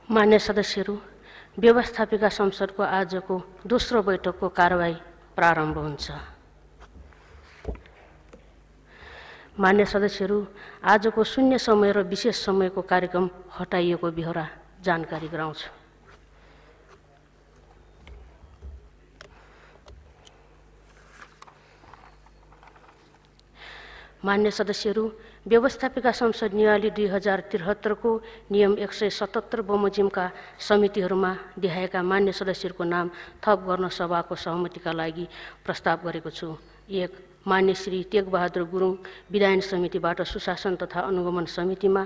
मान्य सदस्यहरू, व्यवस्थापिका संसदको आजको दोस्रो बैठकको कारबाही प्रारम्भ हुन्छ। मान्य सदस्यहरू, आजको शून्य समय र विशेष समयको कार्यक्रम हटाइएको बिहोरा जानकारी गराउँछु। मान्य सदस्यहरू, व्यवस्थापिका संसद नियाली 2073 को नियम 177 बमोजिमका समितिहरूमा देखाएका मान्य सदस्यहरूको नाम थप गर्न सभाको सहमतिका लागि प्रस्ताव गरेको छु। 1. मान्य श्री टेकबहादुर गुरुङ विधायन समितिबाट सुशासन तथा अनुगमन समितिमा।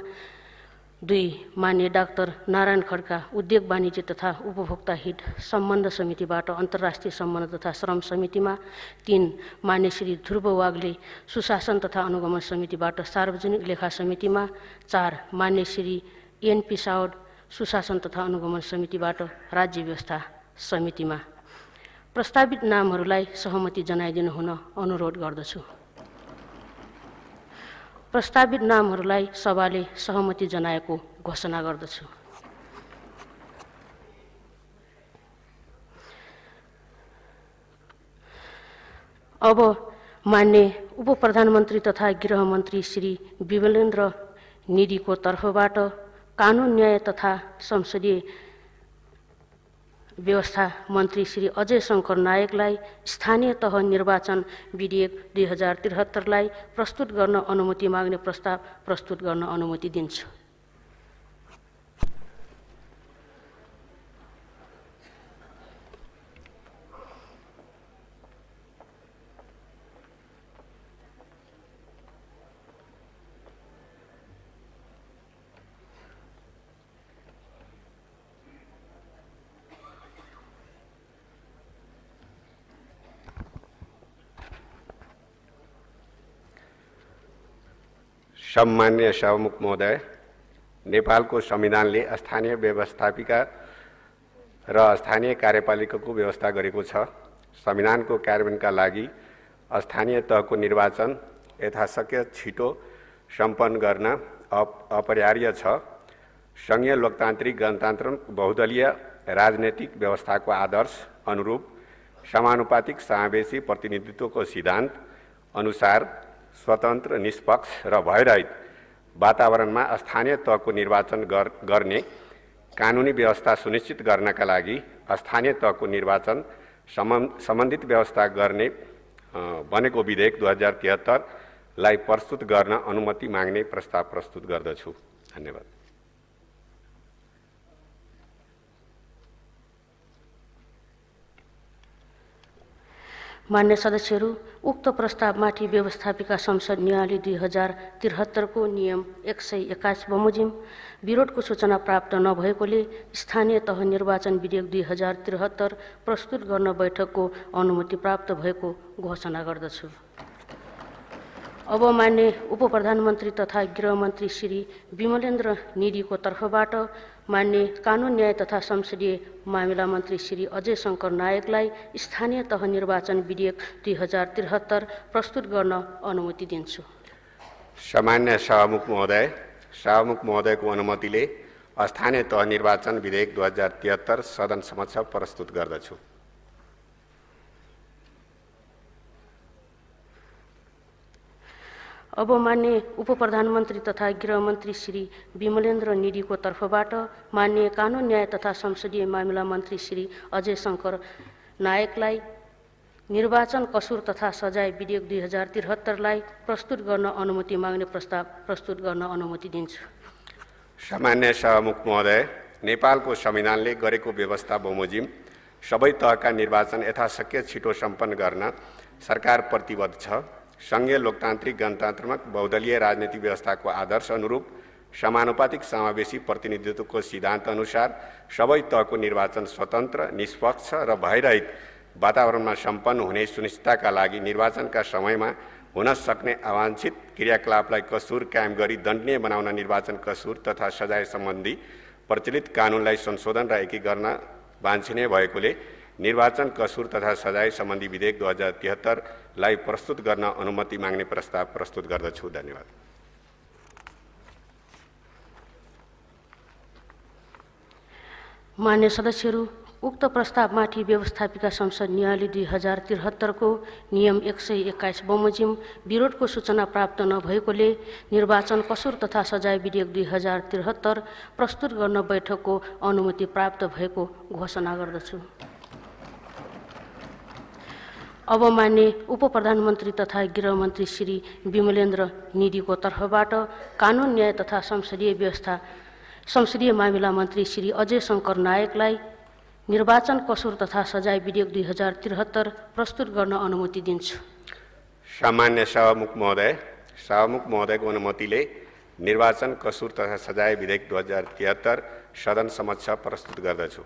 2. मान्य डाक्टर नारायण खड्का उद्योग वाणिज्य तथा उपभोक्ता हित सम्बन्ध समितिबाट अन्तर्राष्ट्रिय सम्बन्ध तथा श्रम समितिमा। 3. मान्य श्री ध्रुव वाग्ले सुशासन तथा अनुगमन समितिबाट सार्वजनिक लेखा समितिमा। 4. मान्य श्री एनपी साउद सुशासन तथा अनुगमन समितिबाट राज्य व्यवस्था समितिमा। प्रस्तावित नामहरूलाई सहमति जनाइदिनु हुन अनुरोध गर्दछु। प्रस्तावित नामहरूलाई सभाले सहमति जनाएको घोषणा गर्दछु। अब मान्य उपप्रधानमन्त्री तथा गृहमन्त्री श्री विमलेन्द्र निधिको तर्फबाट कानुन न्याय तथा संसदीय व्यवस्था मन्त्री श्री अजय शङ्कर नायकलाई स्थानीय तह निर्वाचन विधेयक 2073 लाई प्रस्तुत गर्न अनुमति माग्ने प्रस्ताव प्रस्तुत गर्न अनुमति दिन्छु। सम्मान्य सभामुख महोदय, नेपालको संविधानले स्थानीय व्यवस्थापिका र स्थानीय कार्यपालिकाको व्यवस्था गरेको छ। संविधानको कार्यान्वयनका लागि स्थानीय तहको निर्वाचन यथाशक्य छिटो सम्पन्न गर्न अपरिहार्य छ। संघीय लोकतान्त्रिक गणतन्त्र बहुदलीय राजनैतिक व्यवस्थाको आदर्श अनुरूप समानुपातिक समावेशी प्रतिनिधित्वको सिद्धान्त अनुसार स्वतन्त्र, निष्पक्ष र भयरहित वातावरणमा स्थानीय तहको निर्वाचन गर्ने कानुनी व्यवस्था सुनिश्चित गर्नका लागि स्थानीय तहको निर्वाचन सम्बन्धित व्यवस्था गर्ने बनेको विधेयक 2073 लाई प्रस्तुत गर्न अनुमति माग्ने प्रस्ताव प्रस्तुत गर्दछु। धन्यवाद। मान्य सदस्यहरू, उक्त प्रस्तावमाथि व्यवस्थापिका संसद नियाली 2073 को नियम 121 बमोजिम विरोधको सूचना प्राप्त नभएकोले स्थानीय तह निर्वाचन विधेयक 2073 प्रस्तुत गर्न बैठकको अनुमति प्राप्त भएको घोषणा गर्दछु। अब मान्य उपप्रधानमन्त्री तथा गृहमन्त्री श्री विमलेन्द्र निधिको तर्फबाट मान्य कानुन न्याय तथा संसदीय मामिला मन्त्री श्री अजय शङ्कर नायकलाई स्थानीय तह निर्वाचन विधेयक 2073 प्रस्तुत गर्न अनुमति दिन्छु। सामान्य सभामुख महोदयको अनुमतिले स्थानीय तह निर्वाचन विधेयक 2073 सदन समक्ष प्रस्तुत गर्दछु। अब मान्य उपप्रधानमन्त्री तथा गृहमन्त्री श्री विमलेन्द्र निधिको तर्फबाट मान्य कानुन न्याय तथा संसदीय मामिला मन्त्री श्री अजय शङ्कर नायकलाई निर्वाचन कसुर तथा सजाय विधेयक 2073 लाई प्रस्तुत गर्न अनुमति माग्ने प्रस्ताव प्रस्तुत गर्न अनुमति दिन्छु। सामान्य सभामुख महोदय, नेपालको संविधानले गरेको व्यवस्था बमोजिम सबै तहका निर्वाचन यथाशक्य छिटो सम्पन्न गर्न सरकार प्रतिबद्ध छ। संघीय लोकतान्त्रिक गणतन्त्रात्मक बहुदलीय राजनीतिक व्यवस्थाको आदर्श अनुरूप समानुपातिक समावेशी प्रतिनिधित्वको सिद्धान्त अनुसार सबै तहको निर्वाचन स्वतन्त्र, निष्पक्ष र भयरहित वातावरणमा सम्पन्न हुने सुनिश्चितताका लागि निर्वाचनका समयमा हुन सक्ने अवांछित क्रियाकलापलाई कसुर कायम गरी दण्डनीय बनाउन निर्वाचन कसुर तथा सजाय सम्बन्धी प्रचलित कानुनलाई संशोधन र एकीकरण वाञ्छनीय भएकोले निर्वाचन कसुर तथा सजाय सम्बन्धी विधेयक 2073 लाई प्रस्तुत गर्न अनुमति माग्ने प्रस्ताव प्रस्तुत गर्दछु। धन्यवाद। मान्य सदस्यहरू, उक्त प्रस्तावमाथि व्यवस्थापिका संसद नियाली 2073 को नियम 121 बमोजिम विरोधको सूचना प्राप्त नभएकोले निर्वाचन कसुर तथा सजाय विधेयक 2073 प्रस्तुत गर्न बैठकको अनुमति प्राप्त भएको घोषणा गर्दछु। अब मान्य उप प्रधानमन्त्री तथा गृहमन्त्री श्री विमलेन्द्र निधिको तर्फबाट कानुन न्याय तथा संसदीय मामिला मन्त्री श्री अजय शङ्कर नायकलाई निर्वाचन कसुर तथा सजाय विधेयक 2073 प्रस्तुत गर्न अनुमति दिन्छु। सामान्य सभामुख महोदयको अनुमतिले निर्वाचन कसुर तथा सजाय विधेयक 2073 सदन समक्ष प्रस्तुत गर्दछु।